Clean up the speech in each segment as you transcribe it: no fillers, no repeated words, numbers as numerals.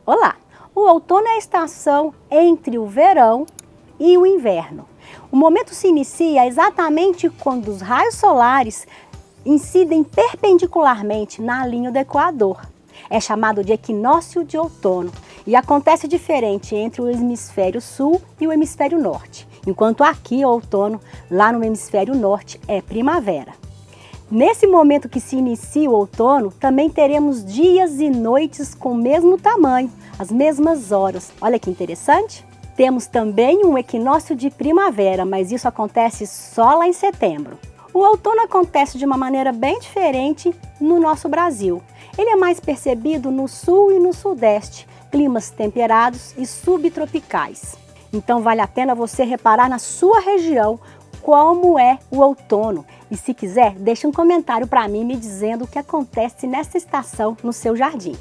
Olá! O outono é a estação entre o verão e o inverno. O momento se inicia exatamente quando os raios solares incidem perpendicularmente na linha do Equador. É chamado de equinócio de outono e acontece diferente entre o hemisfério sul e o hemisfério norte, enquanto aqui é outono, lá no hemisfério norte é primavera. Nesse momento que se inicia o outono, também teremos dias e noites com o mesmo tamanho, as mesmas horas. Olha que interessante! Temos também um equinócio de primavera, mas isso acontece só lá em setembro. O outono acontece de uma maneira bem diferente no nosso Brasil. Ele é mais percebido no sul e no sudeste, climas temperados e subtropicais. Então vale a pena você reparar na sua região como é o outono. E se quiser, deixe um comentário para mim me dizendo o que acontece nessa estação no seu jardim.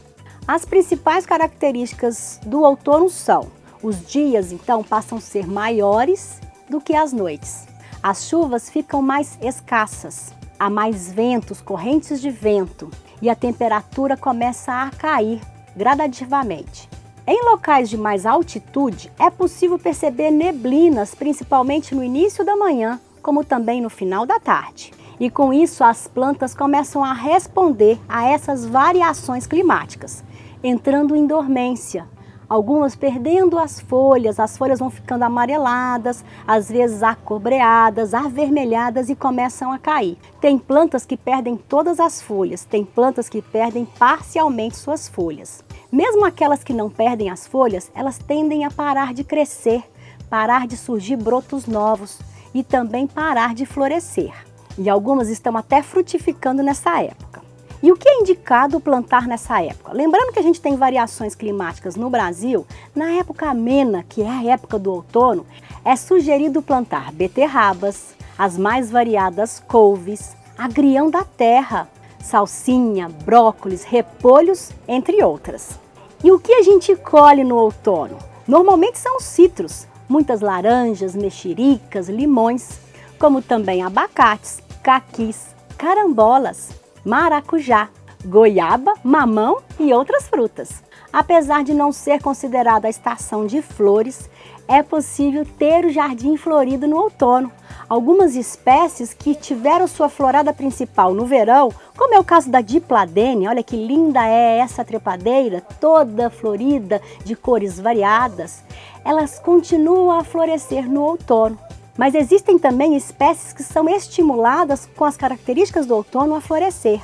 As principais características do outono são: os dias então passam a ser maiores do que as noites. As chuvas ficam mais escassas, há mais ventos, correntes de vento e a temperatura começa a cair gradativamente. Em locais de mais altitude, é possível perceber neblinas, principalmente no início da manhã, como também no final da tarde. E com isso, as plantas começam a responder a essas variações climáticas, entrando em dormência. Algumas perdendo as folhas vão ficando amareladas, às vezes acobreadas, avermelhadas e começam a cair. Tem plantas que perdem todas as folhas, tem plantas que perdem parcialmente suas folhas. Mesmo aquelas que não perdem as folhas, elas tendem a parar de crescer, parar de surgir brotos novos e também parar de florescer. E algumas estão até frutificando nessa época. E o que é indicado plantar nessa época? Lembrando que a gente tem variações climáticas no Brasil, na época amena, que é a época do outono, é sugerido plantar beterrabas, as mais variadas couves, agrião da terra, salsinha, brócolis, repolhos, entre outras. E o que a gente colhe no outono? Normalmente são citros, muitas laranjas, mexericas, limões, como também abacates, caquis, carambolas, maracujá, goiaba, mamão e outras frutas. Apesar de não ser considerada a estação de flores, é possível ter o jardim florido no outono. Algumas espécies que tiveram sua florada principal no verão, como é o caso da dipladênia, olha que linda é essa trepadeira, toda florida, de cores variadas, elas continuam a florescer no outono. Mas existem também espécies que são estimuladas com as características do outono a florescer.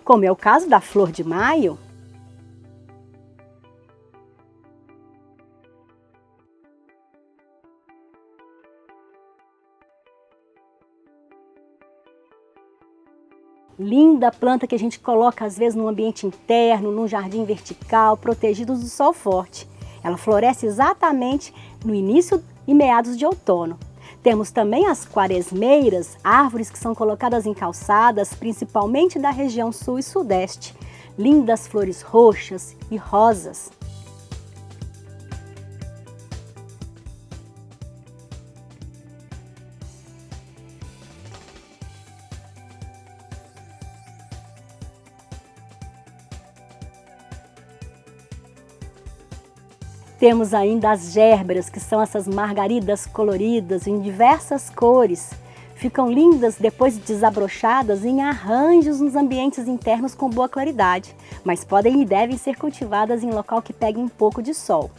Como é o caso da flor de maio, linda planta que a gente coloca às vezes no ambiente interno, num jardim vertical, protegido do sol forte. Ela floresce exatamente no início e meados de outono. Temos também as quaresmeiras, árvores que são colocadas em calçadas, principalmente da região sul e sudeste. Lindas flores roxas e rosas. Temos ainda as gérberas, que são essas margaridas coloridas em diversas cores. Ficam lindas depois de desabrochadas em arranjos nos ambientes internos com boa claridade, mas podem e devem ser cultivadas em local que pegue um pouco de sol.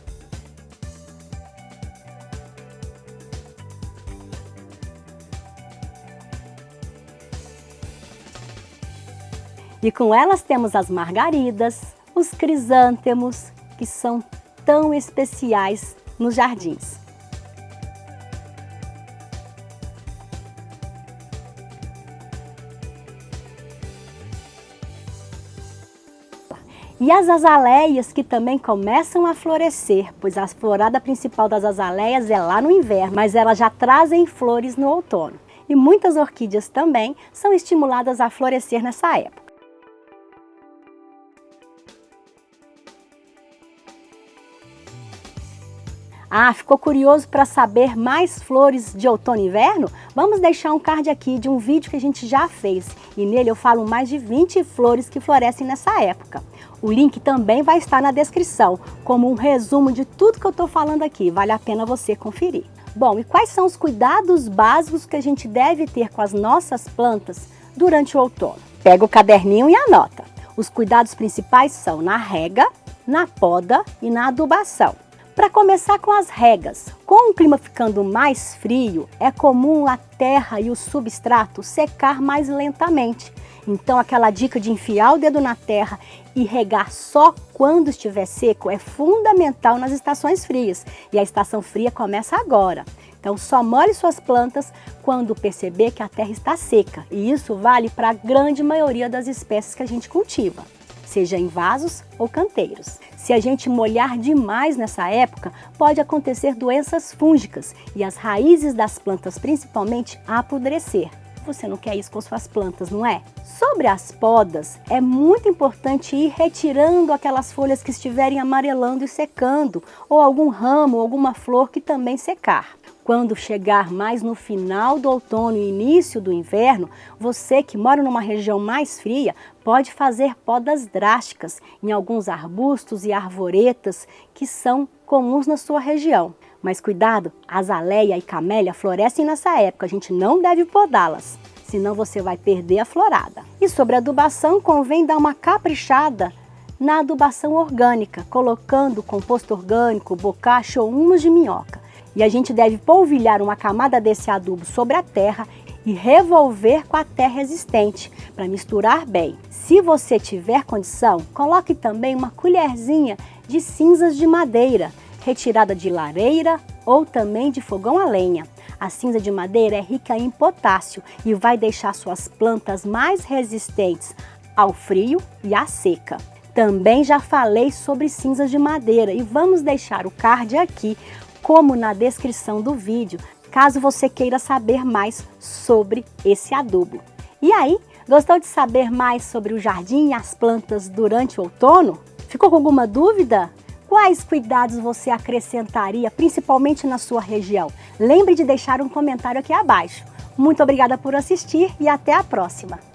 E com elas temos as margaridas, os crisântemos, que são tão especiais nos jardins. E as azaleias, que também começam a florescer, pois a florada principal das azaleias é lá no inverno, mas elas já trazem flores no outono. E muitas orquídeas também são estimuladas a florescer nessa época. Ah, ficou curioso para saber mais flores de outono e inverno? Vamos deixar um card aqui de um vídeo que a gente já fez e nele eu falo mais de 20 flores que florescem nessa época. O link também vai estar na descrição, como um resumo de tudo que eu estou falando aqui, vale a pena você conferir. Bom, e quais são os cuidados básicos que a gente deve ter com as nossas plantas durante o outono? Pega o caderninho e anota. Os cuidados principais são na rega, na poda e na adubação. Para começar com as regas, com o clima ficando mais frio, é comum a terra e o substrato secar mais lentamente. Então aquela dica de enfiar o dedo na terra e regar só quando estiver seco é fundamental nas estações frias. E a estação fria começa agora. Então só molhe suas plantas quando perceber que a terra está seca. E isso vale para a grande maioria das espécies que a gente cultiva, seja em vasos ou canteiros. Se a gente molhar demais nessa época, pode acontecer doenças fúngicas e as raízes das plantas principalmente apodrecer. Você não quer isso com suas plantas, não é? Sobre as podas, é muito importante ir retirando aquelas folhas que estiverem amarelando e secando, ou algum ramo, ou alguma flor que também secar. Quando chegar mais no final do outono e início do inverno, você que mora numa região mais fria pode fazer podas drásticas em alguns arbustos e arvoretas que são comuns na sua região. Mas cuidado, azaleia e camélia florescem nessa época, a gente não deve podá-las, senão você vai perder a florada. E sobre a adubação, convém dar uma caprichada na adubação orgânica, colocando composto orgânico, bocacha ou humus de minhoca. E a gente deve polvilhar uma camada desse adubo sobre a terra e revolver com a terra existente para misturar bem. Se você tiver condição, coloque também uma colherzinha de cinzas de madeira, retirada de lareira ou também de fogão a lenha. A cinza de madeira é rica em potássio e vai deixar suas plantas mais resistentes ao frio e à seca. Também já falei sobre cinzas de madeira e vamos deixar o card aqui, como na descrição do vídeo, caso você queira saber mais sobre esse adubo. E aí, gostou de saber mais sobre o jardim e as plantas durante o outono? Ficou com alguma dúvida? Quais cuidados você acrescentaria, principalmente na sua região? Lembre de deixar um comentário aqui abaixo. Muito obrigada por assistir e até a próxima!